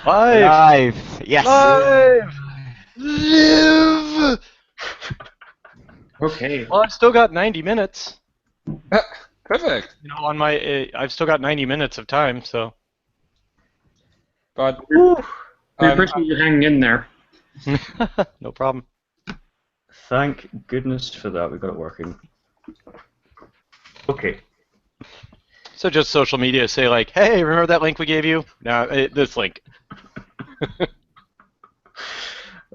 Live! Live! Yes! Live! Live! Okay. Well, I've still got 90 minutes. Perfect. On my, I've still got 90 minutes of time, so. But We um, appreciate you hanging in there. No problem. Thank goodness for that, we got it working. Okay. So just social media say like, hey, remember that link we gave you? No, this link.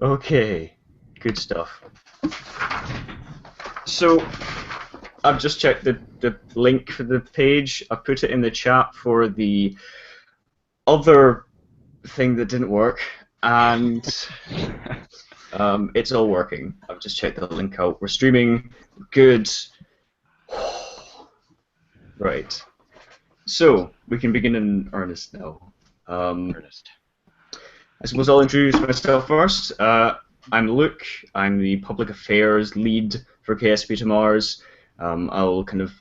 Okay. Good stuff. So, I've just checked the link for the page. I put it in the chat for the other thing that didn't work, and it's all working. I've just checked the link out. We're streaming. Good. Right. So, we can begin in earnest now. Ernest. I suppose I'll introduce myself first. I'm Luke. I'm the public affairs lead for KSPtoMars. I'll kind of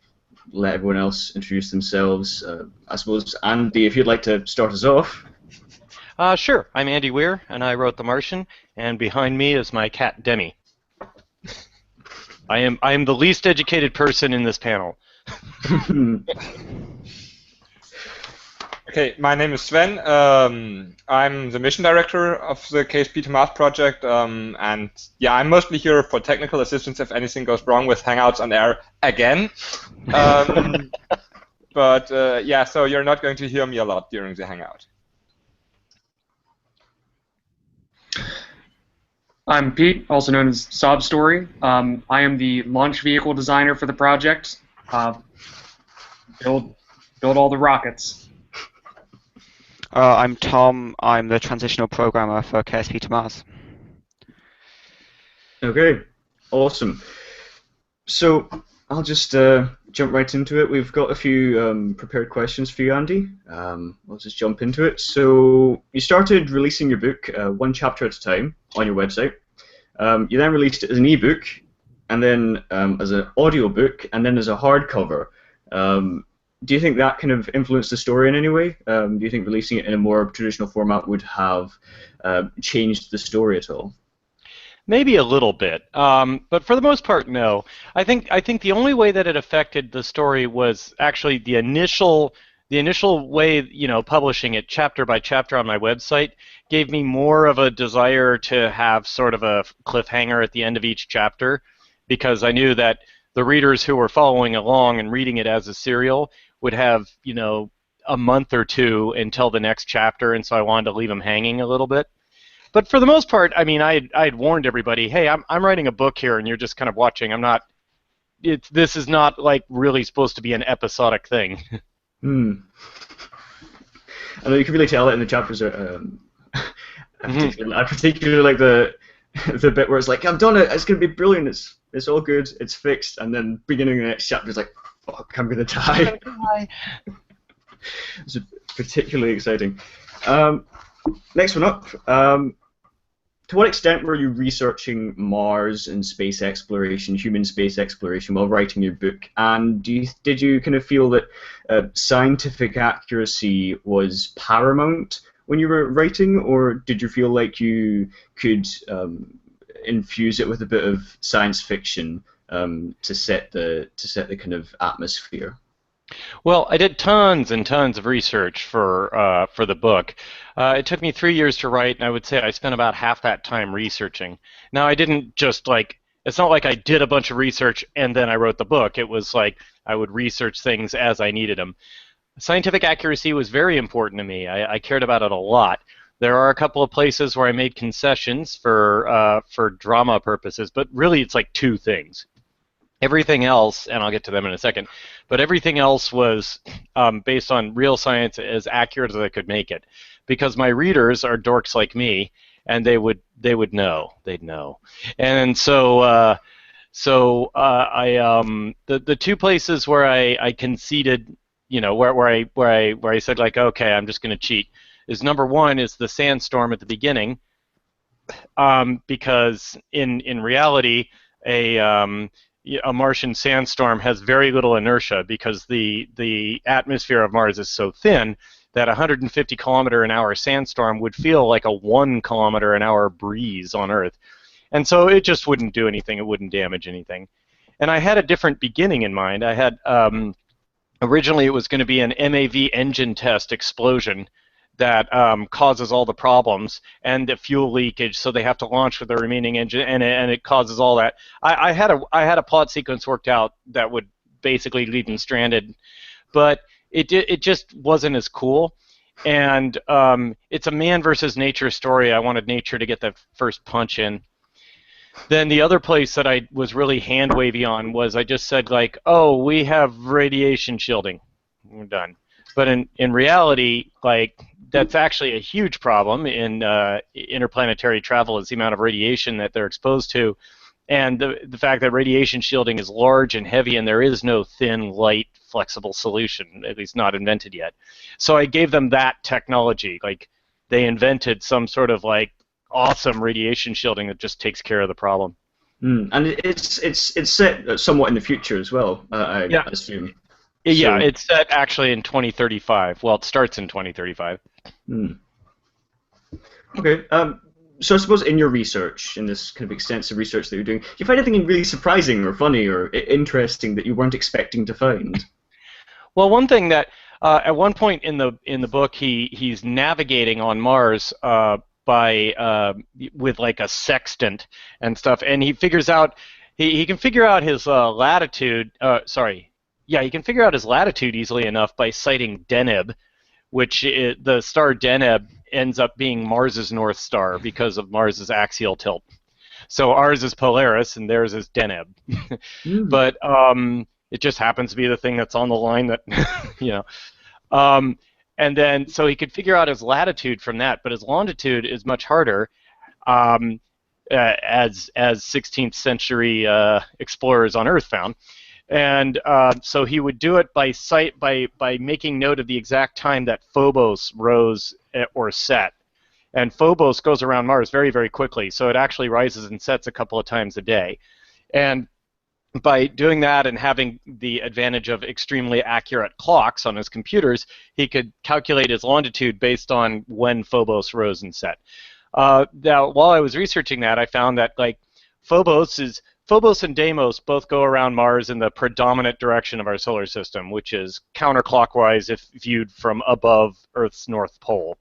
let everyone else introduce themselves. I suppose, Andy, if you'd like to start us off. Sure. I'm Andy Weir, and I wrote The Martian, and behind me is my cat Demi. I am the least educated person in this panel. okay, my name is Sven. I'm the mission director of the KSPtoMars project, and yeah, I'm mostly here for technical assistance if anything goes wrong with Hangouts on air again. But yeah, so you're not going to hear me a lot during the Hangout. I'm Pete, also known as Sob Story. I am the launch vehicle designer for the project. Build all the rockets. I'm Tom. I'm the transitional programmer for KSPtoMars. Okay, awesome. So I'll just jump right into it. We've got a few prepared questions for you, Andy. I'll just jump into it. So you started releasing your book one chapter at a time on your website. You then released it as an ebook, and then as an audiobook, and then as a hardcover. Do you think that kind of influenced the story in any way? Do you think releasing it in a more traditional format would have changed the story at all? Maybe a little bit, but for the most part, no. I think the only way that it affected the story was actually the initial way, publishing it chapter by chapter on my website gave me more of a desire to have sort of a cliffhanger at the end of each chapter, because I knew that the readers who were following along and reading it as a serial would have, a month or two until the next chapter, and so I wanted to leave them hanging a little bit. But for the most part, I mean, I'd warned everybody, hey, I'm writing a book here, and you're just kind of watching. This is not like really supposed to be an episodic thing. I know you can really tell it in the chapters. I particularly like the bit where it's like, I've done it, it's going to be brilliant, it's all good, it's fixed, and then beginning of the next chapter is like, fuck, I'm going to die. It's particularly exciting. Next one up. To what extent were you researching Mars and space exploration, human space exploration, while writing your book? And did you kind of feel that scientific accuracy was paramount when you were writing, or did you feel like you could infuse it with a bit of science fiction to set the kind of atmosphere? Well, I did tons and tons of research for the book. It took me 3 years to write, and I would say I spent about half that time researching. Now, I didn't just it's not like I did a bunch of research and then I wrote the book. It was like I would research things as I needed them. Scientific accuracy was very important to me. I cared about it a lot. There are a couple of places where I made concessions for drama purposes, but really it's like two things. Everything else, and I'll get to them in a second, but everything else was based on real science as accurate as I could make it, because my readers are dorks like me, and they would know, they'd know, and so the two places where I conceded, where I said like, okay, I'm just going to cheat, is number one is the sandstorm at the beginning, because in reality a Martian sandstorm has very little inertia because the atmosphere of Mars is so thin that 150 kilometer an hour sandstorm would feel like a 1 kilometer an hour breeze on Earth. And so it just wouldn't do anything. It wouldn't damage anything. And I had a different beginning in mind. I had originally it was going to be an MAV engine test explosion that causes all the problems and the fuel leakage, so they have to launch with the remaining engine, and it causes all that. I had a plot sequence worked out that would basically leave them stranded, but it just wasn't as cool. And it's a man versus nature story. I wanted nature to get the first punch in. Then the other place that I was really hand wavy on was I just said like, oh, we have radiation shielding. We're done. But in reality, like, that's actually a huge problem in interplanetary travel, is the amount of radiation that they're exposed to, and the fact that radiation shielding is large and heavy, and there is no thin, light, flexible solution, at least not invented yet. So I gave them that technology. Like, they invented some sort of like awesome radiation shielding that just takes care of the problem. And it's set somewhat in the future as well, I assume. Yeah, it's set actually in 2035. Well, it starts in 2035. Okay. So I suppose in your research, in this kind of extensive research that you're doing, do you find anything really surprising or funny or interesting that you weren't expecting to find? Well, one thing that at one point in the book he's navigating on Mars with like a sextant and stuff, and he figures out he can figure out his latitude. He can figure out his latitude easily enough by sighting Deneb, which the star Deneb ends up being Mars's North Star because of Mars's axial tilt. So ours is Polaris and theirs is Deneb. But it just happens to be the thing that's on the line that, and then, so he could figure out his latitude from that, but his longitude is much harder, as 16th century explorers on Earth found. And so he would do it by making note of the exact time that Phobos rose or set. And Phobos goes around Mars very, very quickly, so it actually rises and sets a couple of times a day. And by doing that and having the advantage of extremely accurate clocks on his computers, he could calculate his longitude based on when Phobos rose and set. Now, while I was researching that, I found that like Phobos and Deimos both go around Mars in the predominant direction of our solar system, which is counterclockwise if viewed from above Earth's north pole.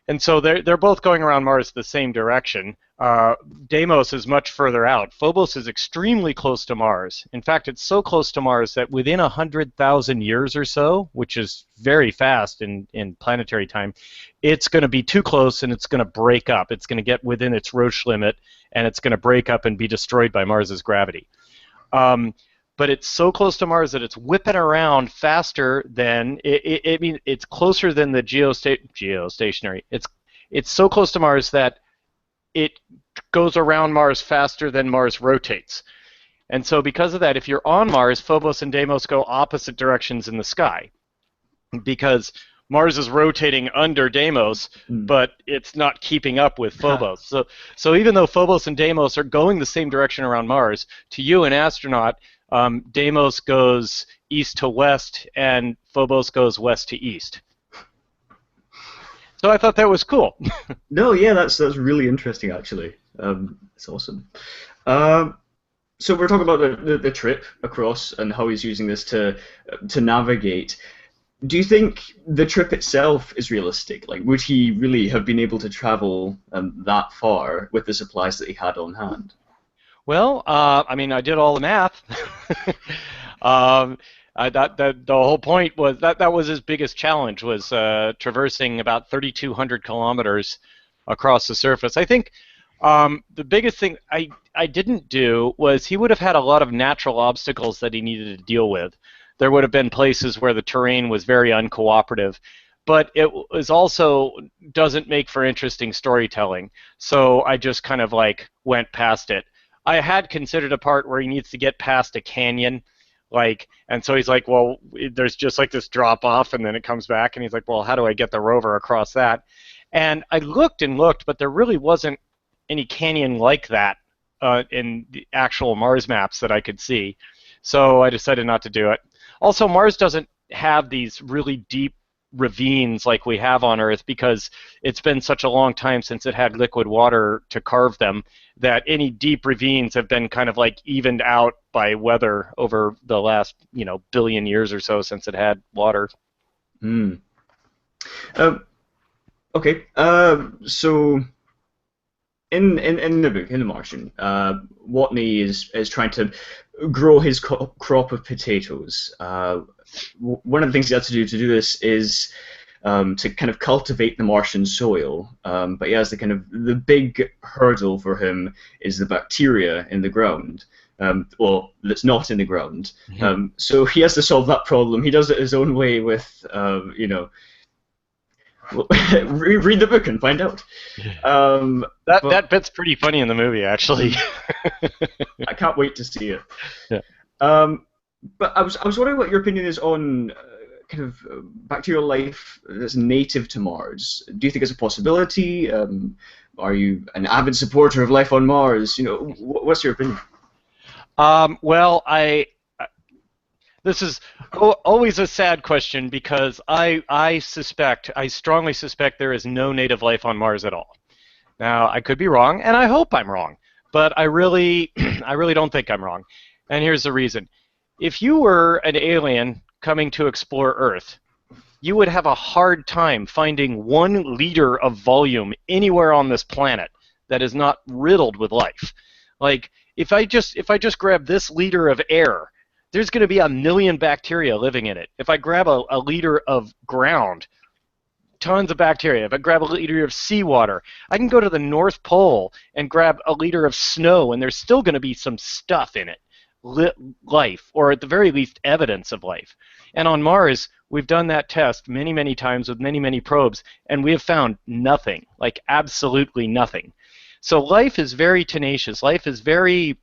And so they're both going around Mars the same direction. Deimos is much further out. Phobos is extremely close to Mars. In fact, it's so close to Mars that within 100,000 years or so, which is very fast in planetary time, it's going to be too close and it's going to break up. It's going to get within its Roche limit and it's going to break up and be destroyed by Mars's gravity. But it's so close to Mars that it's whipping around faster than it's closer than the geostationary. It's so close to Mars that it goes around Mars faster than Mars rotates. And so because of that, if you're on Mars, Phobos and Deimos go opposite directions in the sky, because Mars is rotating under Deimos, but it's not keeping up with Phobos. So even though Phobos and Deimos are going the same direction around Mars, to you, an astronaut, Deimos goes east to west, and Phobos goes west to east. So I thought that was cool. No, yeah, that's really interesting, actually. It's awesome. So we're talking about the trip across and how he's using this to navigate. Do you think the trip itself is realistic? Like, would he really have been able to travel that far with the supplies that he had on hand? Well, I mean, I did all the math. The whole point was that was his biggest challenge, was traversing about 3,200 kilometers across the surface. I think the biggest thing I didn't do was he would have had a lot of natural obstacles that he needed to deal with. There would have been places where the terrain was very uncooperative, but it was also doesn't make for interesting storytelling. So I just kind of like went past it. I had considered a part where he needs to get past a canyon, and so he's like, well, there's just like this drop off and then it comes back, and he's like, well, how do I get the rover across that? And I looked and looked, but there really wasn't any canyon like that in the actual Mars maps that I could see. So I decided not to do it. Also, Mars doesn't have these really deep ravines like we have on Earth because it's been such a long time since it had liquid water to carve them that any deep ravines have been kind of like evened out by weather over the last, billion years or so since it had water. Hmm. Okay. So in the book, in The Martian, Watney is trying to grow his crop of potatoes. One of the things he has to do this is to kind of cultivate the Martian soil. But he has the big hurdle for him is the bacteria in the ground. Well, that's not in the ground. So he has to solve that problem. He does it his own way with, read the book and find out. That bit's pretty funny in the movie, actually. I can't wait to see it. Yeah. But I was wondering what your opinion is on bacterial life that's native to Mars. Do you think it's a possibility? Are you an avid supporter of life on Mars? What's your opinion? Well, this is always a sad question because I strongly suspect there is no native life on Mars at all. Now, I could be wrong, and I hope I'm wrong, but I really don't think I'm wrong. And here's the reason. If you were an alien coming to explore Earth, you would have a hard time finding 1 liter of volume anywhere on this planet that is not riddled with life. Like, if I just grab this liter of air, there's going to be 1 million bacteria living in it. If I grab a liter of ground, tons of bacteria. If I grab a liter of seawater, I can go to the North Pole and grab a liter of snow, and there's still going to be some stuff in it. Life, or at the very least evidence of life. And on Mars, we've done that test many, many times with many, many probes, and we have found nothing, like absolutely nothing. So life is very tenacious. Life is very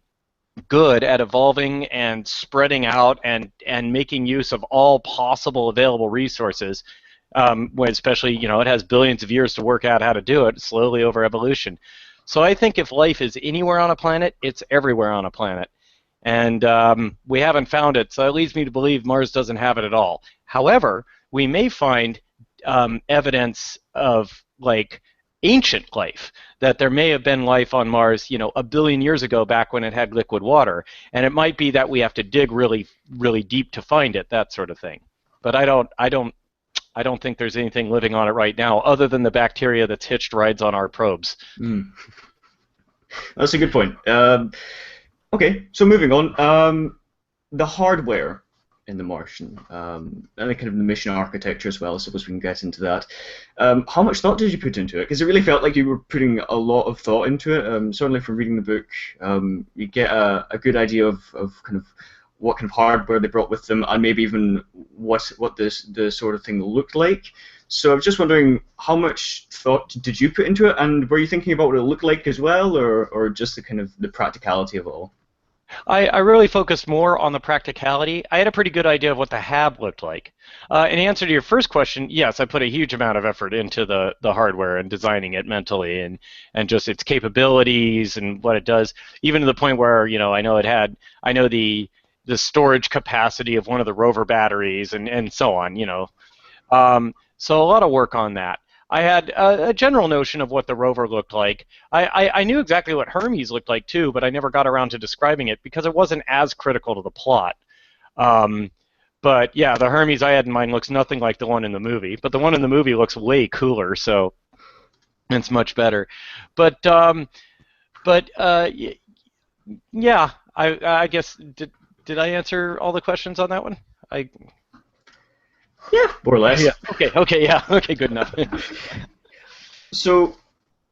good at evolving and spreading out and making use of all possible available resources, especially, it has billions of years to work out how to do it slowly over evolution. So I think if life is anywhere on a planet, it's everywhere on a planet. And we haven't found it, so that leads me to believe Mars doesn't have it at all. However, we may find evidence of, like, ancient life, that there may have been life on Mars, 1 billion years ago, back when it had liquid water, and it might be that we have to dig really, really deep to find it, that sort of thing. But I don't think there's anything living on it right now, other than the bacteria that's hitched rides on our probes. That's a good point. Okay, so moving on, the hardware in The Martian, and the mission architecture as well, I suppose we can get into that. How much thought did you put into it? Because it really felt like you were putting a lot of thought into it. Certainly from reading the book, you get a good idea of what kind of hardware they brought with them, and maybe even what the sort of thing looked like. So I was just wondering, how much thought did you put into it, and were you thinking about what it looked like as well, or just the practicality of it all? I really focused more on the practicality. I had a pretty good idea of what the HAB looked like. In answer to your first question, yes, I put a huge amount of effort into the hardware and designing it mentally and just its capabilities and what it does, even to the point where, I know the storage capacity of one of the rover batteries and so on, So a lot of work on that. I had a general notion of what the rover looked like. I knew exactly what Hermes looked like too, but I never got around to describing it because it wasn't as critical to the plot. But yeah, the Hermes I had in mind looks nothing like the one in the movie, but the one in the movie looks way cooler, so it's much better. But yeah, I guess did I answer all the questions on that one? Yeah, more or less. Yeah. Okay, yeah. Okay, good enough. So,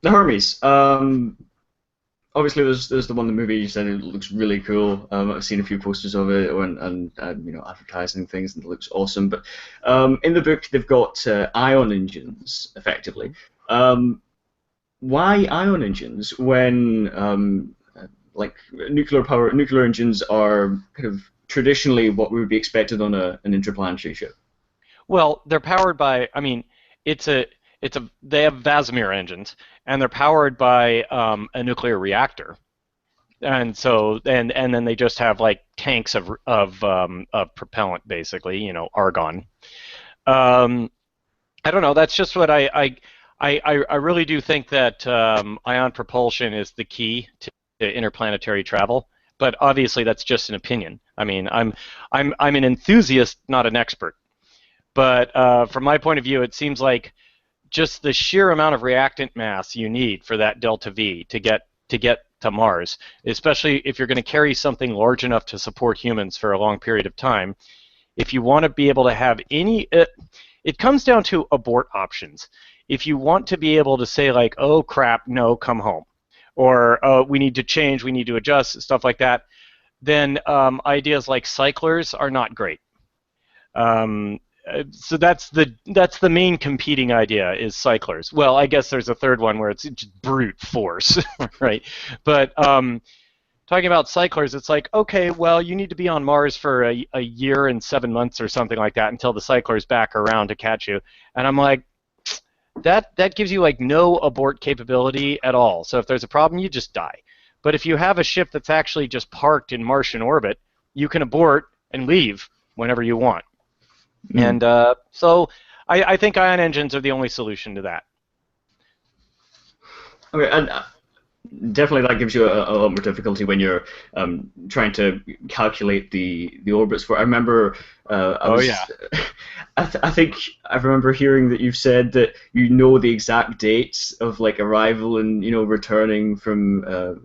the Hermes. Obviously, there's the one in the movie. You said it looks really cool. I've seen a few posters of it and advertising things, and it looks awesome. But in the book, they've got ion engines, effectively. Why ion engines when like nuclear engines are traditionally what would be expected on an interplanetary ship? Well, they're powered by, they have Vasimir engines, and they're powered by a nuclear reactor, and so and then they just have like tanks of propellant, basically, argon. I don't know. That's just what I really do think that ion propulsion is the key to interplanetary travel. But obviously, that's just an opinion. I mean, I'm an enthusiast, not an expert. But from my point of view, it seems like just the sheer amount of reactant mass you need for that delta V to get to Mars, especially if you're going to carry something large enough to support humans for a long period of time. If you want to be able to have any, it comes down to abort options. If you want to be able to say like, oh crap, no, come home, or we need to change, we need to adjust, stuff like that, then ideas like cyclers are not great. Um, so that's the main competing idea is cyclers. Well, I guess there's a third one where it's just brute force, right? But talking about cyclers, it's like, okay, well, you need to be on Mars for a year and 7 months or something like that until the cycler's back around to catch you. And I'm like, that gives you like no abort capability at all. So if there's a problem, you just die. But if you have a ship that's actually just parked in Martian orbit, you can abort and leave whenever you want. Mm. And so I think ion engines are the only solution to that. Okay, and definitely that gives you a lot more difficulty when you're trying to calculate the orbits for. I remember I Oh was. yeah. I think I remember hearing that you've said that you know the exact dates of like arrival and returning from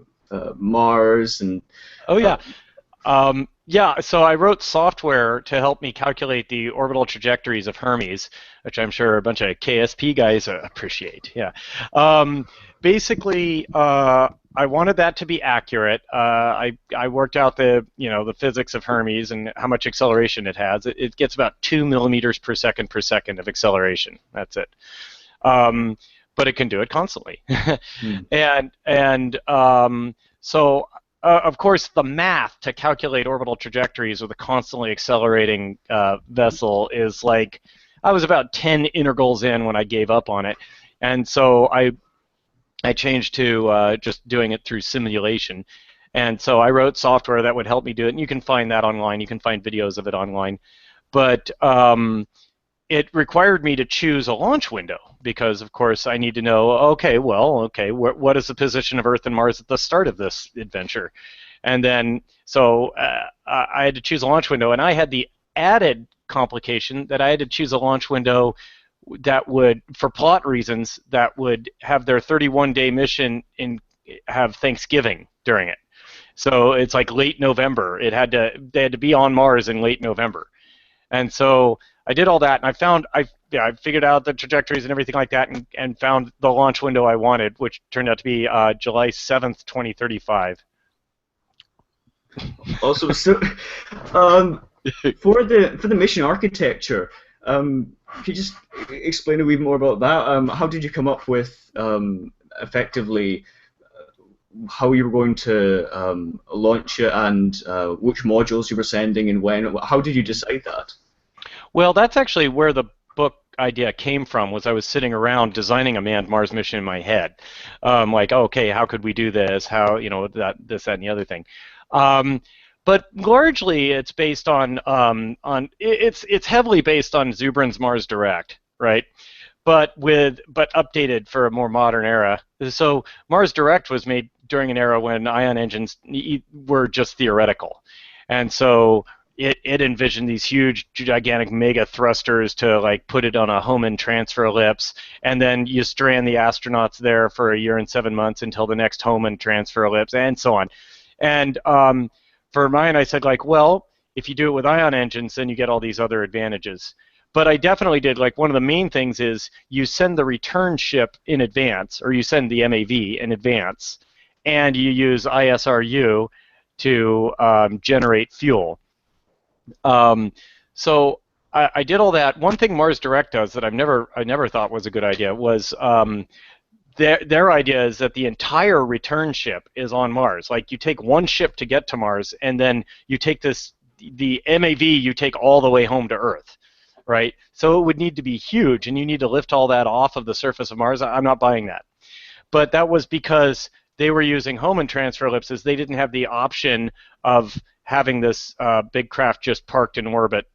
Mars and Oh uh, yeah. Yeah, so I wrote software to help me calculate the orbital trajectories of Hermes, which I'm sure a bunch of KSP guys appreciate. Yeah. Um, basically, I wanted that to be accurate. I worked out the physics of Hermes and how much acceleration it has. It gets about 2 millimeters per second of acceleration. That's it. Um, but it can do it constantly. hmm. So of course, the math to calculate orbital trajectories with a constantly accelerating vessel is like, I was about 10 integrals in when I gave up on it. And so I changed to just doing it through simulation. And so I wrote software that would help me do it. And you can find that online. You can find videos of it online. But it required me to choose a launch window because, of course, I need to know, okay, well, okay, what is the position of Earth and Mars at the start of this adventure? And then, so I had to choose a launch window, and I had the added complication that I had to choose a launch window that would, for plot reasons, that would have their 31-day mission have Thanksgiving during it. So it's like late November. They had to be on Mars in late November. And so I did all that, and I figured out the trajectories and everything like that, and found the launch window I wanted, which turned out to be July 7th, 2035. Also, so um, for the mission architecture, could you just explain a wee more about that? How did you come up with effectively how you were going to launch it and which modules you were sending and when? How did you decide that? Well, that's actually where the book idea came from. Was I was sitting around designing a manned Mars mission in my head, like, okay, how could we do this? How this, that, and the other thing. Um, but largely, it's based it's heavily based on Zubrin's Mars Direct, right? But updated for a more modern era. So Mars Direct was made during an era when ion engines were just theoretical, and so it envisioned these huge, gigantic mega thrusters to like put it on a Hohmann transfer ellipse, and then you strand the astronauts there for a year and 7 months until the next Hohmann transfer ellipse, and so on. And for mine, I said like, well, if you do it with ion engines, then you get all these other advantages. But I definitely did, like, one of the main things is you send the return ship in advance, or you send the MAV in advance, and you use ISRU to generate fuel. Um, so I did all that. One thing Mars Direct does that I never thought was a good idea was their idea is that the entire return ship is on Mars. Like, you take one ship to get to Mars, and then you take the MAV you take all the way home to Earth, right? So it would need to be huge, and you need to lift all that off of the surface of Mars. I'm not buying that. But that was because they were using Hohmann transfer ellipses. They didn't have the option of having this big craft just parked in orbit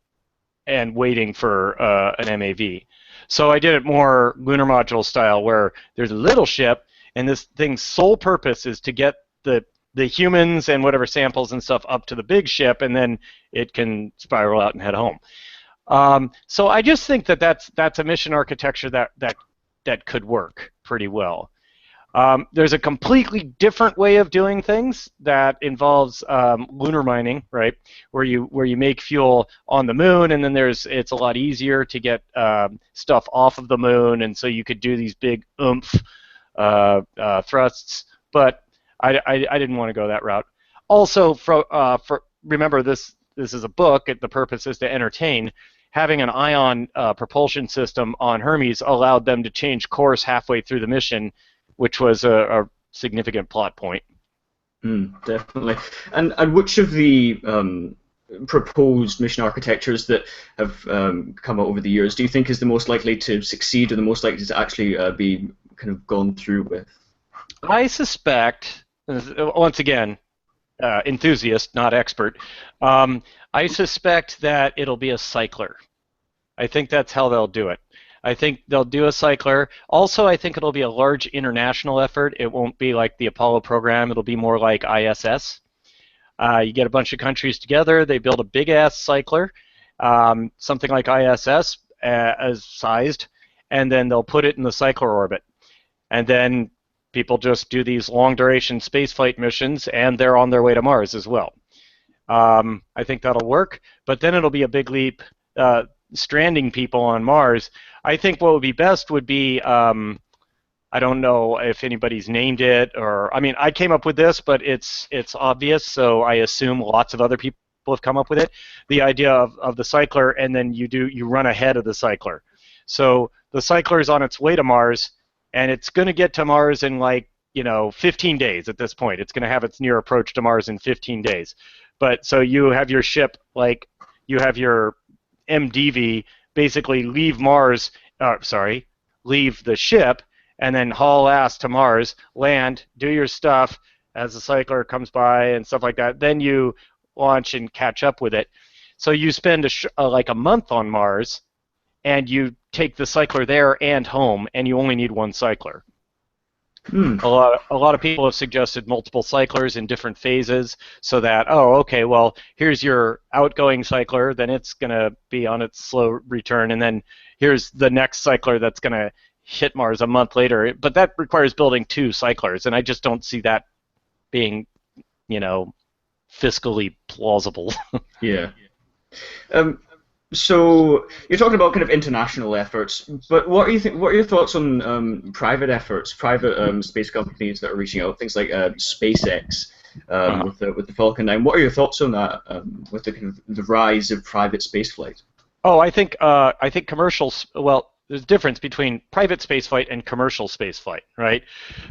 and waiting for an MAV. So I did it more lunar module style, where there's a little ship, and this thing's sole purpose is to get the humans and whatever samples and stuff up to the big ship, and then it can spiral out and head home. So I just think that that's a mission architecture that could work pretty well. There's a completely different way of doing things that involves lunar mining, right? Where you make fuel on the moon, and then it's a lot easier to get stuff off of the moon, and so you could do these big oomph thrusts. But I didn't want to go that route. Also, remember this is a book. The purpose is to entertain. Having an ion propulsion system on Hermes allowed them to change course halfway through the mission, which was a significant plot point. Definitely. And which of the proposed mission architectures that have come out over the years do you think is the most likely to succeed, or the most likely to actually be kind of gone through with? I suspect, once again, enthusiast, not expert, I suspect that it'll be a cycler. I think that's how they'll do it. I think they'll do a cycler. Also, I think it'll be a large international effort. It won't be like the Apollo program. It'll be more like ISS. You get a bunch of countries together. They build a big-ass cycler, something like ISS as sized, and then they'll put it in the cycler orbit. And then people just do these long-duration spaceflight missions, and they're on their way to Mars as well. I think that'll work, but then it'll be a big leap stranding people on Mars. I think what would be best would be, I don't know if anybody's named it, or, I mean, I came up with this, but it's obvious, so I assume lots of other people have come up with it. The idea of the cycler, and then you run ahead of the cycler. So the cycler is on its way to Mars, and it's going to get to Mars in 15 days at this point. It's going to have its near approach to Mars in 15 days. But so you have your ship, you have your MDV basically leave the ship, and then haul ass to Mars, land, do your stuff as the cycler comes by and stuff like that. Then you launch and catch up with it. So you spend like a month on Mars, and you take the cycler there and home, and you only need one cycler. A lot of people have suggested multiple cyclers in different phases, so that, well, here's your outgoing cycler, then it's going to be on its slow return, and then here's the next cycler that's going to hit Mars a month later. But that requires building two cyclers, and I just don't see that being, fiscally plausible. Yeah. So you're talking about kind of international efforts, but what are your thoughts on private efforts, private space companies that are reaching out, things like SpaceX with the Falcon 9? What are your thoughts on that, with the rise of private spaceflight? Oh, I think commercials. Well, there's a difference between private spaceflight and commercial spaceflight, right?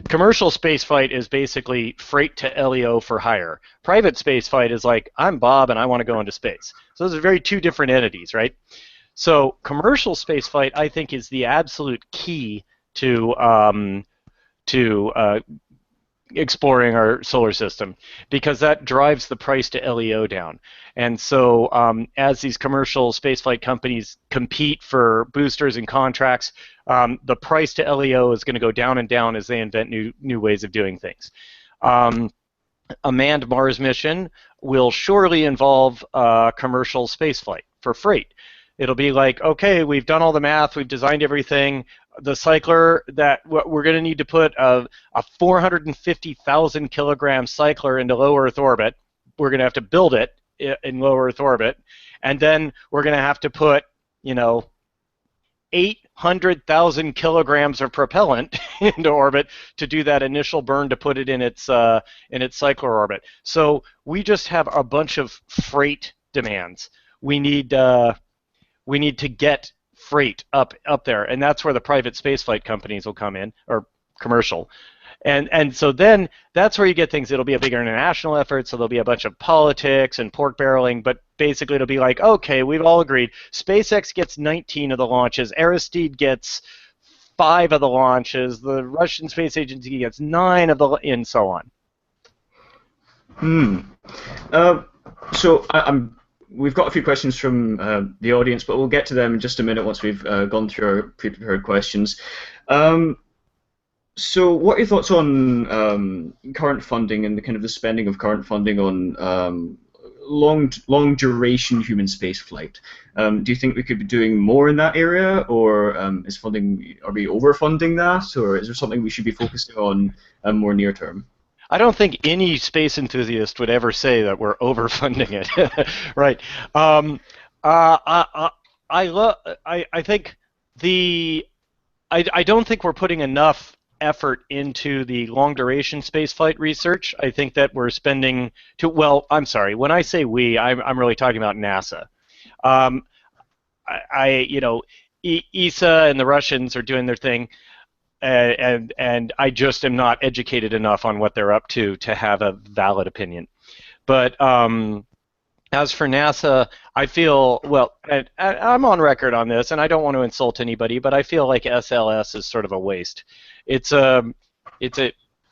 Commercial spaceflight is basically freight to LEO for hire. Private spaceflight is like, I'm Bob and I want to go into space. So those are two different entities, right? So commercial spaceflight, I think, is the absolute key to exploring our solar system, because that drives the price to LEO down. And so as these commercial spaceflight companies compete for boosters and contracts, the price to LEO is going to go down and down as they invent new ways of doing things. A manned Mars mission will surely involve commercial spaceflight for freight. It'll be like, okay, we've done all the math, we've designed everything. The cycler that we're going to need to put a 450,000 kilogram cycler into low Earth orbit. We're going to have to build it in low Earth orbit, and then we're going to have to put 800,000 kilograms of propellant into orbit to do that initial burn to put it in its cycler orbit. So we just have a bunch of freight demands. We need to get freight up there, and that's where the private spaceflight companies will come in, or commercial. And so then that's where you get things. It'll be a bigger international effort, so there'll be a bunch of politics and pork barreling, but basically it'll be like, okay, we've all agreed. SpaceX gets 19 of the launches, Aristide gets 5 of the launches, the Russian Space Agency gets 9 of the, and so on. So I'm we've got a few questions from the audience, but we'll get to them in just a minute once we've gone through our pre-prepared questions. So, what are your thoughts on current funding and the kind of the spending of current funding on long duration human spaceflight? Do you think we could be doing more in that area, or is funding, are we overfunding that, or is there something we should be focusing on more near term? I don't think any space enthusiast would ever say that we're overfunding it, right? I think I don't think we're putting enough effort into the long duration spaceflight research. I think that we're spending too, well, I'm sorry, when I say we, I'm really talking about NASA. You know, ESA and the Russians are doing their thing, and I just am not educated enough on what they're up to have a valid opinion. But as for NASA, I feel, well, and I'm on record on this, and I don't want to insult anybody, but I feel like SLS is sort of a waste. It's a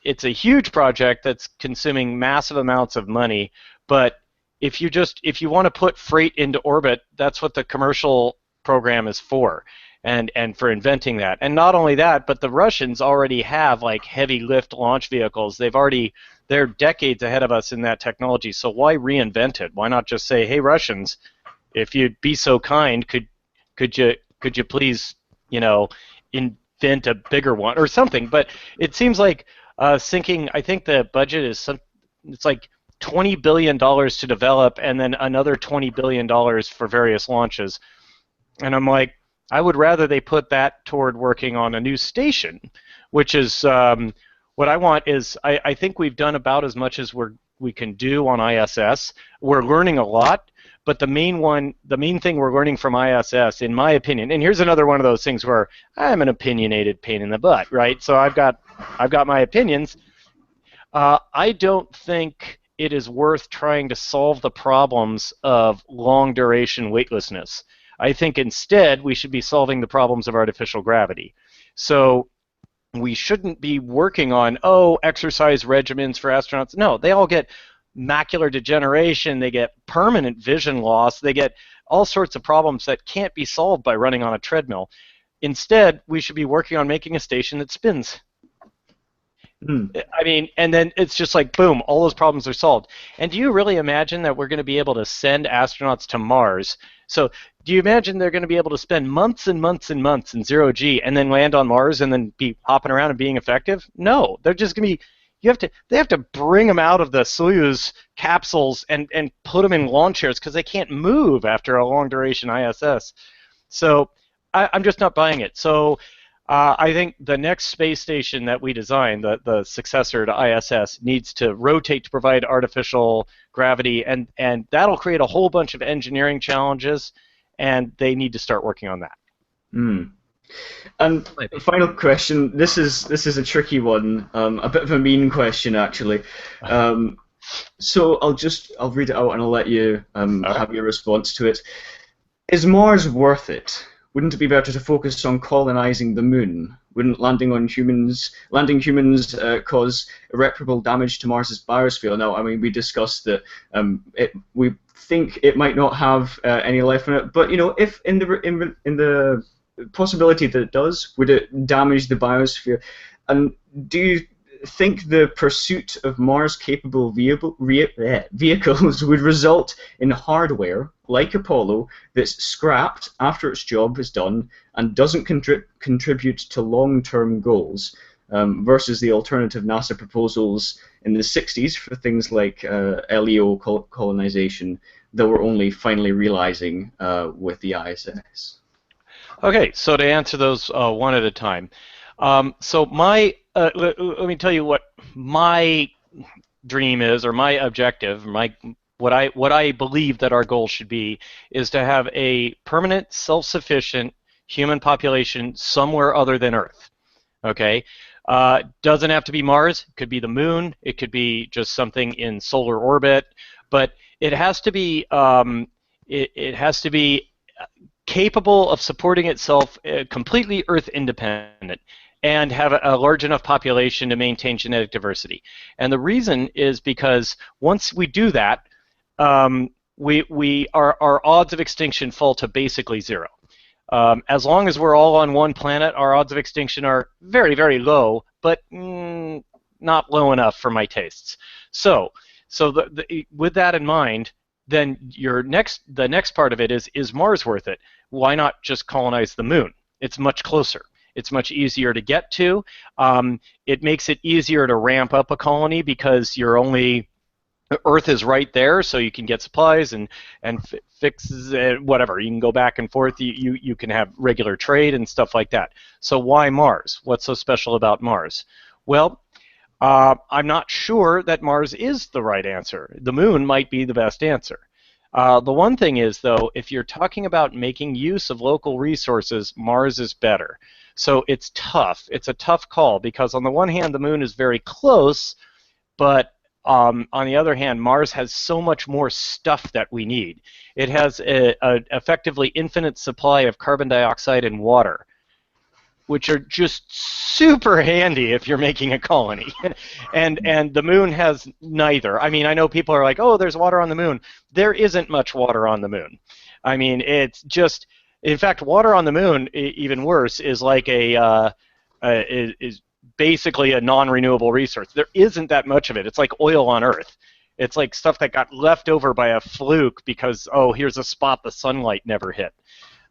huge project that's consuming massive amounts of money, but if you want to put freight into orbit, that's what the commercial program is for, and for inventing that. And not only that, but the Russians already have like heavy lift launch vehicles. They're decades ahead of us in that technology. So why reinvent it? Why not just say, hey, Russians, if you'd be so kind, could you please, you know, invent a bigger one or something? But it seems like sinking. I think the budget is it's like $20 billion to develop, and then another $20 billion for various launches. And I'm like, I would rather they put that toward working on a new station, which is what I want. Is I think we've done about as much as we can do on ISS. We're learning a lot, but the main thing we're learning from ISS, in my opinion, and here's another one of those things where I'm an opinionated pain in the butt, right? So I've got my opinions. I don't think it is worth trying to solve the problems of long duration weightlessness. I think instead we should be solving the problems of artificial gravity. So we shouldn't be working on, exercise regimens for astronauts. No, they all get macular degeneration, they get permanent vision loss, they get all sorts of problems that can't be solved by running on a treadmill. Instead, we should be working on making a station that spins. I mean, and then it's just like, boom, all those problems are solved. And do you really imagine that we're going to be able to send astronauts to Mars? So do you imagine they're going to be able to spend months and months and months in zero G and then land on Mars and then be hopping around and being effective? No, they're just going to be, they have to bring them out of the Soyuz capsules and put them in launch chairs because they can't move after a long duration ISS. So I'm just not buying it. So I think the next space station that we design, the successor to ISS, needs to rotate to provide artificial gravity, and that'll create a whole bunch of engineering challenges, and they need to start working on that. And final question. This is a tricky one, a bit of a mean question actually. So I'll read it out and I'll let you have your response to it. Is Mars worth it? Wouldn't it be better to focus on colonizing the moon? Wouldn't landing humans cause irreparable damage to Mars's biosphere? Now, I mean, we discussed that we think it might not have any life in it, but you know, if in the possibility that it does, would it damage the biosphere? And do you think the pursuit of Mars-capable vehicles would result in hardware like Apollo that's scrapped after its job is done and doesn't contribute to long-term goals, versus the alternative NASA proposals in the 60s for things like LEO colonization that we're only finally realizing with the ISS? Okay, so to answer those one at a time. So let me tell you what my dream is, or my objective, what I believe that our goal should be, is to have a permanent, self-sufficient human population somewhere other than Earth. Okay, doesn't have to be Mars. It could be the Moon. It could be just something in solar orbit, but it has to be it has to be capable of supporting itself, completely Earth independent, and have a large enough population to maintain genetic diversity. And the reason is because once we do that, our odds of extinction fall to basically zero. As long as we're all on one planet, our odds of extinction are very, very low, but not low enough for my tastes. So with that in mind, then the next part of it is Mars worth it? Why not just colonize the moon? It's much closer. It's much easier to get to. It makes it easier to ramp up a colony because Earth is right there, so you can get supplies and fix whatever. You can go back and forth. You can have regular trade and stuff like that. So why Mars? What's so special about Mars? Well, I'm not sure that Mars is the right answer. The moon might be the best answer. The one thing is, though, if you're talking about making use of local resources, Mars is better. So it's tough. It's a tough call because on the one hand, the moon is very close, but on the other hand, Mars has so much more stuff that we need. It has a effectively infinite supply of carbon dioxide and water, which are just super handy if you're making a colony. and the moon has neither. I mean, I know people are like, oh, there's water on the moon. There isn't much water on the moon. I mean, it's just, in fact, water on the moon, even worse, is like is basically a non-renewable resource. There isn't that much of it. It's like oil on Earth. It's like stuff that got left over by a fluke because, oh, here's a spot the sunlight never hit.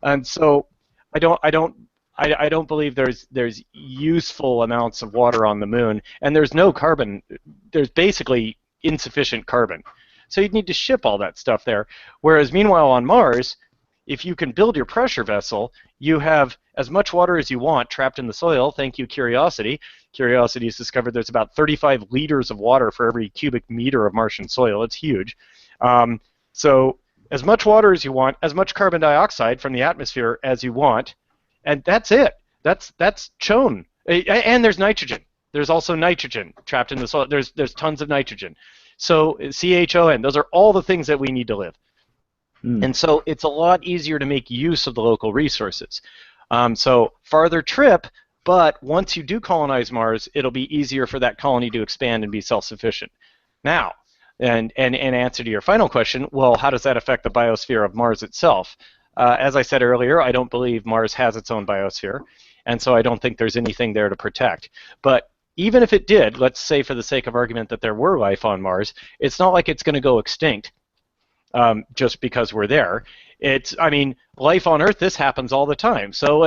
And so I don't believe there's useful amounts of water on the moon, and there's no carbon. There's basically insufficient carbon. So you'd need to ship all that stuff there. Whereas meanwhile on Mars, if you can build your pressure vessel, you have as much water as you want trapped in the soil. Thank you, Curiosity. Curiosity has discovered there's about 35 liters of water for every cubic meter of Martian soil. It's huge. So as much water as you want, as much carbon dioxide from the atmosphere as you want, and that's it. That's shown. And there's nitrogen. There's also nitrogen trapped in the soil. There's tons of nitrogen. So CHON, those are all the things that we need to live. And so it's a lot easier to make use of the local resources. So farther trip, but once you do colonize Mars, it'll be easier for that colony to expand and be self-sufficient. Now, and answer to your final question, well, how does that affect the biosphere of Mars itself? As I said earlier, I don't believe Mars has its own biosphere, and so I don't think there's anything there to protect. But even if it did, let's say for the sake of argument that there were life on Mars, it's not like it's going to go extinct. Just because we're there. I mean, life on Earth, this happens all the time. So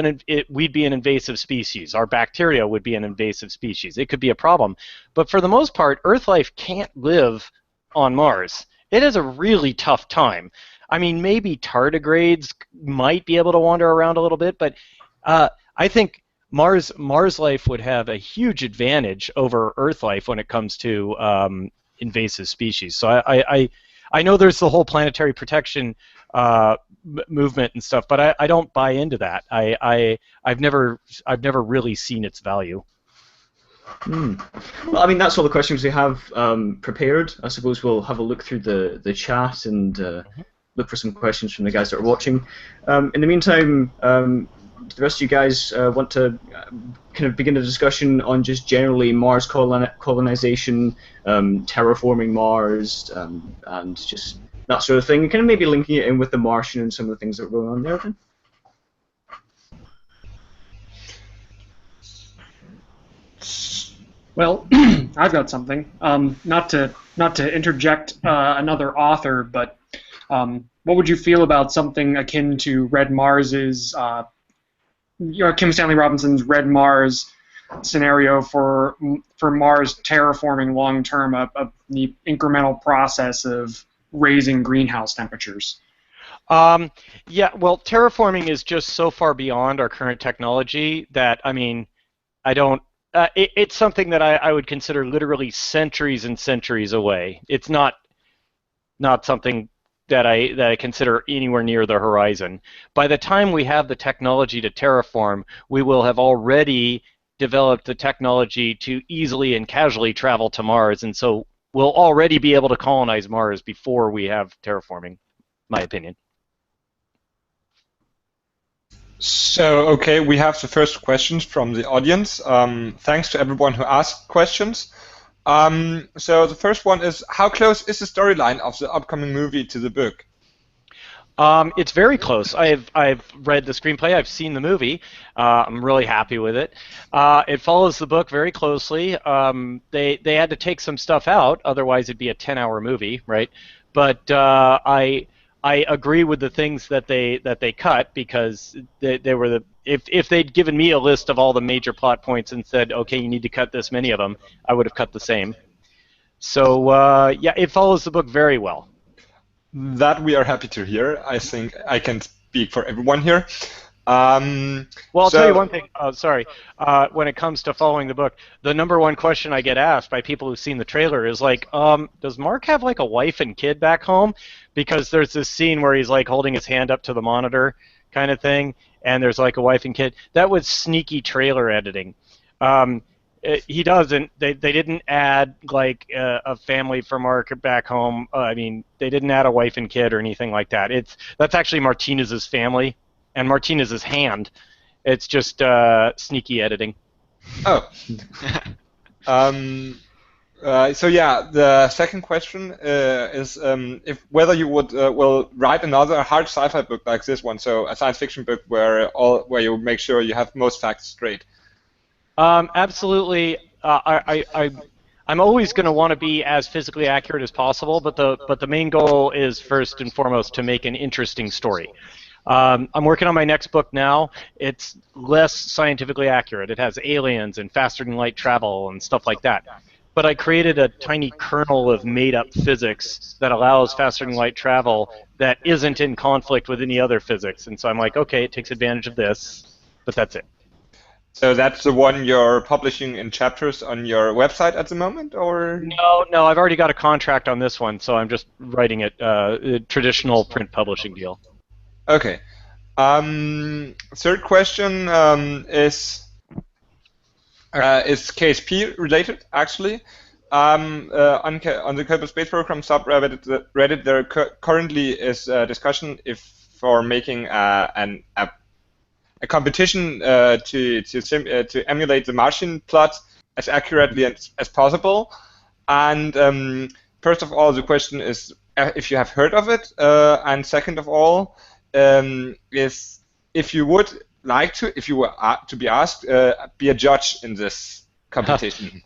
we'd be an invasive species. Our bacteria would be an invasive species. It could be a problem. But for the most part, Earth life can't live on Mars. It has a really tough time. I mean, maybe tardigrades might be able to wander around a little bit, but I think Mars life would have a huge advantage over Earth life when it comes to invasive species. So I know there's the whole planetary protection movement and stuff, but I don't buy into that. I've never really seen its value. Well, I mean, that's all the questions we have prepared. I suppose we'll have a look through the chat and look for some questions from the guys that are watching. In the meantime, do the rest of you guys want to kind of begin a discussion on just generally Mars colonization, terraforming Mars, and just that sort of thing, kind of maybe linking it in with the Martian and some of the things that are going on there then? Well, I've got something. Not to interject another author, but what would you feel about something akin to Red Mars's Kim Stanley Robinson's Red Mars scenario for Mars terraforming long term, the incremental process of raising greenhouse temperatures? Yeah, well, terraforming is just so far beyond our current technology that, I mean, I don't. It's something that I would consider literally centuries and centuries away. It's not something that I consider anywhere near the horizon. By the time we have the technology to terraform, we will have already developed the technology to easily and casually travel to Mars, and so we'll already be able to colonize Mars before we have terraforming, my opinion. So, okay, we have the first questions from the audience. Thanks to everyone who asked questions. So the first one is, how close is the storyline of the upcoming movie to the book? It's very close. I've read the screenplay. I've seen the movie. I'm really happy with it. It follows the book very closely. They had to take some stuff out, otherwise it'd be a 10-hour movie, right? But I agree with the things that they cut because they were the if they'd given me a list of all the major plot points and said, okay, you need to cut this many of them, I would have cut the same. So yeah, it follows the book very well. That we are happy to hear. I think I can speak for everyone here. Well, I'll tell you one thing. Sorry. When it comes to following the book, the number one question I get asked by people who've seen the trailer is like, does Mark have like a wife and kid back home? Because there's this scene where he's like holding his hand up to the monitor kind of thing, and there's like a wife and kid. That was sneaky trailer editing. He doesn't. They didn't add like a family for Mark back home. I mean, they didn't add a wife and kid or anything like that. That's actually Martinez's family and Martinez's hand. It's just sneaky editing. Oh. So yeah, the second question is if whether you would will write another hard sci-fi book like this one, so a science fiction book where you make sure you have most facts straight. Absolutely. I'm always going to want to be as physically accurate as possible, but the main goal is first and foremost to make an interesting story. I'm working on my next book now. It's less scientifically accurate. It has aliens and faster than light travel and stuff like that. But I created a tiny kernel of made-up physics that allows faster than light travel that isn't in conflict with any other physics. And so I'm like, okay, it takes advantage of this, but that's it. So that's the one you're publishing in chapters on your website at the moment, or? No, I've already got a contract on this one, so I'm just writing it, a traditional print publishing deal. Okay. Third question is KSP related, actually. On the Kerbal Space Program subreddit, there currently is a discussion for making a competition to emulate the Martian plot as accurately as possible. And first of all, the question is if you have heard of it, and second of all, is if you would like to, if you were to be asked, be a judge in this competition.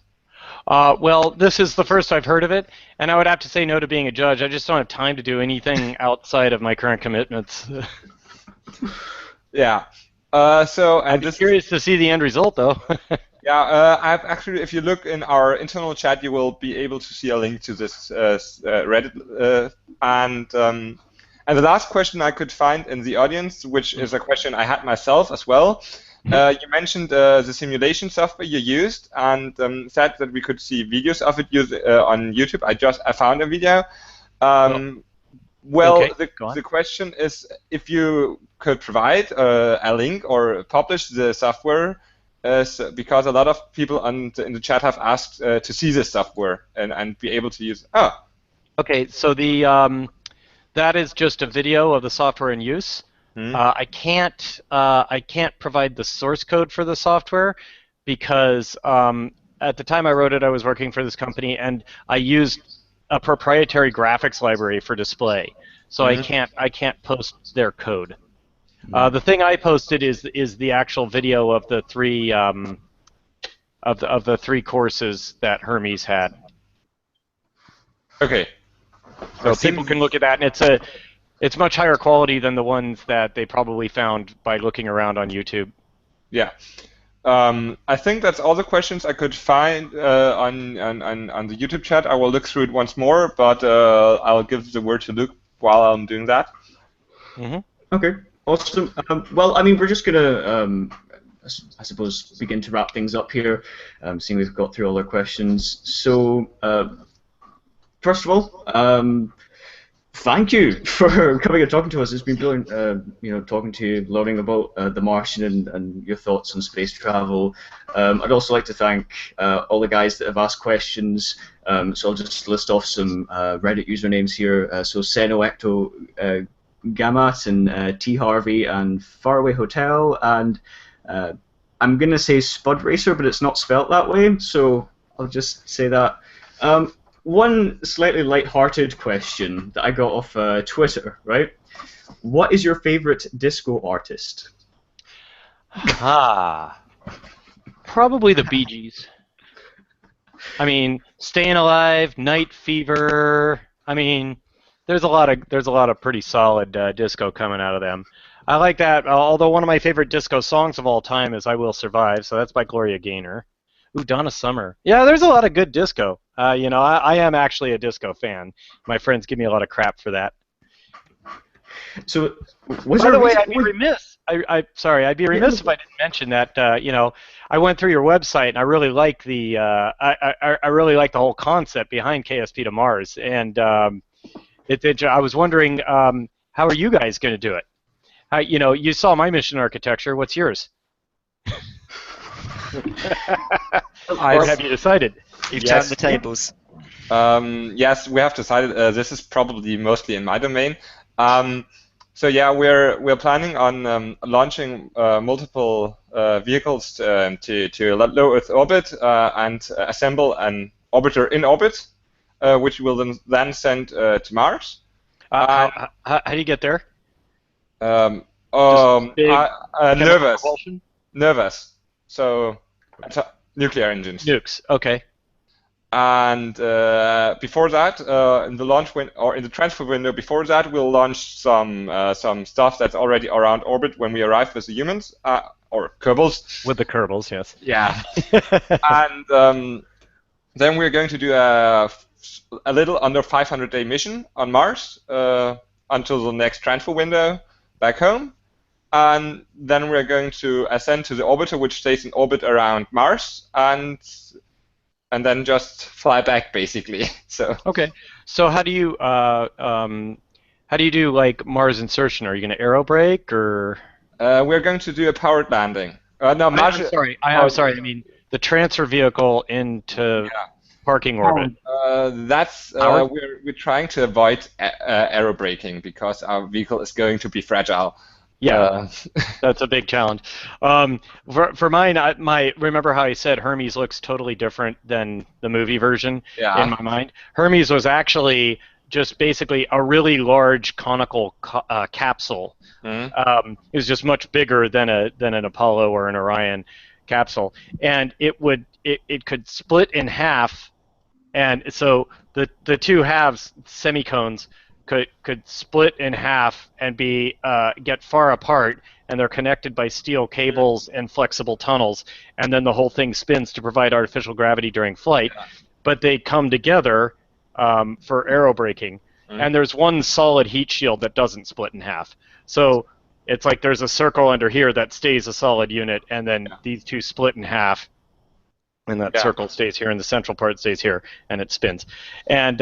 Well, this is the first I've heard of it, and I would have to say no to being a judge. I just don't have time to do anything outside of my current commitments. Yeah. I'm just curious to see the end result, though. Yeah, I've actually, if you look in our internal chat, you will be able to see a link to this Reddit. And the last question I could find in the audience, which is a question I had myself as well. You mentioned the simulation software you used, and said that we could see videos of it on YouTube. I found a video. Well, okay, the question is if you could provide a link or publish the software, because a lot of people in the chat have asked to see this software and be able to use it. Oh. Okay, so that is just a video of the software in use. I can't provide the source code for the software because at the time I wrote it, I was working for this company, and I used a proprietary graphics library for display, so I can't post their code. The thing I posted is the actual video of the three of the three courses that Hermes had. Okay. So people can look at that, and it's much higher quality than the ones that they probably found by looking around on YouTube. Yeah. I think that's all the questions I could find on the YouTube chat. I will look through it once more, but I'll give the word to Luke while I'm doing that. Okay, awesome. Well, I mean, we're just going to, I suppose, begin to wrap things up here, seeing we've got through all our questions. So, first of all, thank you for coming and talking to us. It's been brilliant, talking to you, learning about the Martian and your thoughts on space travel. I'd also like to thank all the guys that have asked questions. So I'll just list off some Reddit usernames here. So Senoecto Gamat and T Harvey and Faraway Hotel, and I'm gonna say Spud Racer, but it's not spelt that way. So I'll just say that. One slightly light-hearted question that I got off Twitter, right? What is your favorite disco artist? Probably the Bee Gees. I mean, Staying Alive, Night Fever. I mean, there's a lot of pretty solid disco coming out of them. I like that. Although one of my favorite disco songs of all time is "I Will Survive," so that's by Gloria Gaynor. Ooh, Donna Summer. Yeah, there's a lot of good disco. I am actually a disco fan. My friends give me a lot of crap for that. So, was By there the a way, reason? I'd be remiss. Sorry, I'd be remiss if I didn't mention that. I went through your website and I really like I really like the whole concept behind KSP to Mars, and I was wondering, how are you guys going to do it? You saw my mission architecture. What's yours? Or have you decided? You've Yes. turned the tables. Yes, we have decided. This is probably mostly in my domain. So yeah, we're planning on launching multiple vehicles to low Earth orbit and assemble an orbiter in orbit, which we'll then send to Mars. How do you get there? Big Nervous, propulsion? nervous. So nuclear engines. Nukes. Okay. And before that, in the launch or in the transfer window before that, we'll launch some stuff that's already around orbit when we arrive with the humans or Kerbals. With the Kerbals, yes. Yeah. And then we're going to do a little under 500-day mission on Mars until the next transfer window back home. And then we're going to ascend to the orbiter, which stays in orbit around Mars, and then just fly back, basically. So Okay. So how do you do like Mars insertion? Are you going to aerobrake or? we're going to do a powered landing. No, Mars. I'm sorry. I'm sorry. I mean the transfer vehicle into parking orbit. That's we're trying to avoid aerobraking because our vehicle is going to be fragile. Yeah, that's a big challenge. For mine, remember how I said Hermes looks totally different than the movie version in my mind? Hermes was actually just basically a really large conical capsule. It was just much bigger than an Apollo or an Orion capsule, and it could split in half, and so the two halves, semicones, could split in half and get far apart, and they're connected by steel cables and flexible tunnels, and then the whole thing spins to provide artificial gravity during flight. But they come together for aerobraking, and there's one solid heat shield that doesn't split in half. So it's like there's a circle under here that stays a solid unit, and then these two split in half, and that circle stays here, and the central part stays here, and it spins. And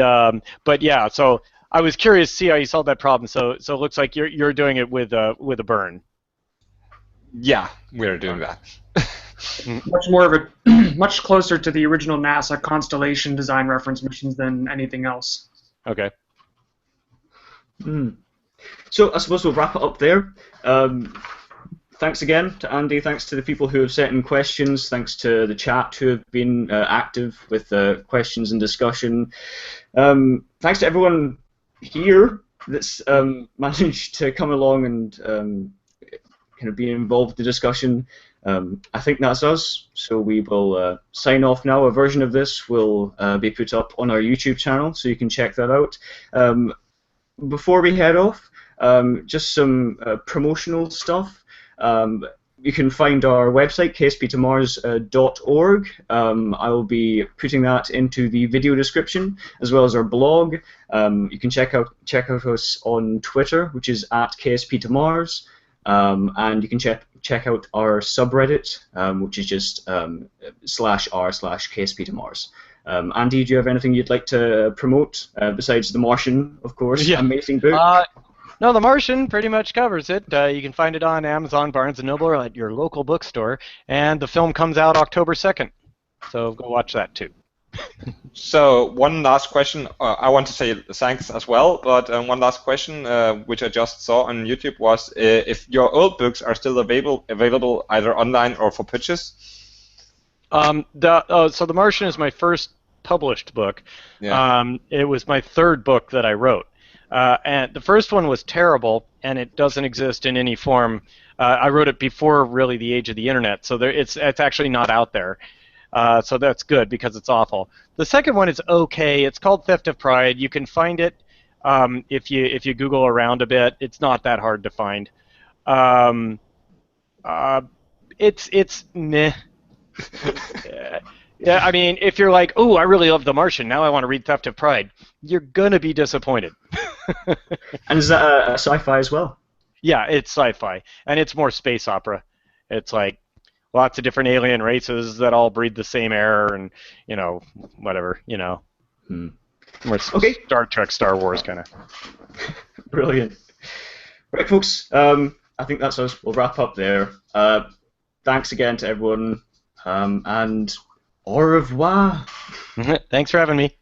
but yeah, so I was curious to see how you solved that problem. So it looks like you're doing it with a burn. Yeah, we're doing that. Much more of a, much closer to the original NASA Constellation design reference missions than anything else. Okay. So I suppose we'll wrap it up there. Thanks again to Andy. Thanks to the people who have sent in questions. Thanks to the chat who have been active with questions and discussion. Thanks to everyone here that's managed to come along and kind of be involved in the discussion. I think that's us. So we will sign off now. A version of this will be put up on our YouTube channel, so you can check that out. Before we head off, just some promotional stuff. You can find our website, KSPtoMars.org. I will be putting that into the video description, as well as our blog. You can check out us on Twitter, which is at KSPtoMars, and you can check out our subreddit, which is just /r/KSPtoMars. Andy, do you have anything you'd like to promote besides The Martian, of course? Yeah. Amazing book. No, The Martian pretty much covers it. You can find it on Amazon, Barnes & Noble, or at your local bookstore. And the film comes out October 2nd. So go watch that, too. So one last question. I want to say thanks as well, but one last question, which I just saw on YouTube, was if your old books are still available either online or for purchase? So The Martian is my first published book. Yeah. It was my third book that I wrote. And the first one was terrible, and it doesn't exist in any form. I wrote it before really the age of the internet, so it's actually not out there. So that's good because it's awful. The second one is okay. It's called Theft of Pride. You can find it if you Google around a bit. It's not that hard to find. Um, it's meh. Yeah, I mean, if you're like, oh, I really love The Martian, now I want to read Theft of Pride, you're gonna be disappointed. And is that a sci-fi as well? Yeah, it's sci-fi, and it's more space opera. It's like lots of different alien races that all breathe the same air, and whatever, Hmm. more Okay. Star Trek, Star Wars kind of. Brilliant. Right, folks. I think that's us. We'll wrap up there. Thanks again to everyone, and au revoir. Thanks for having me.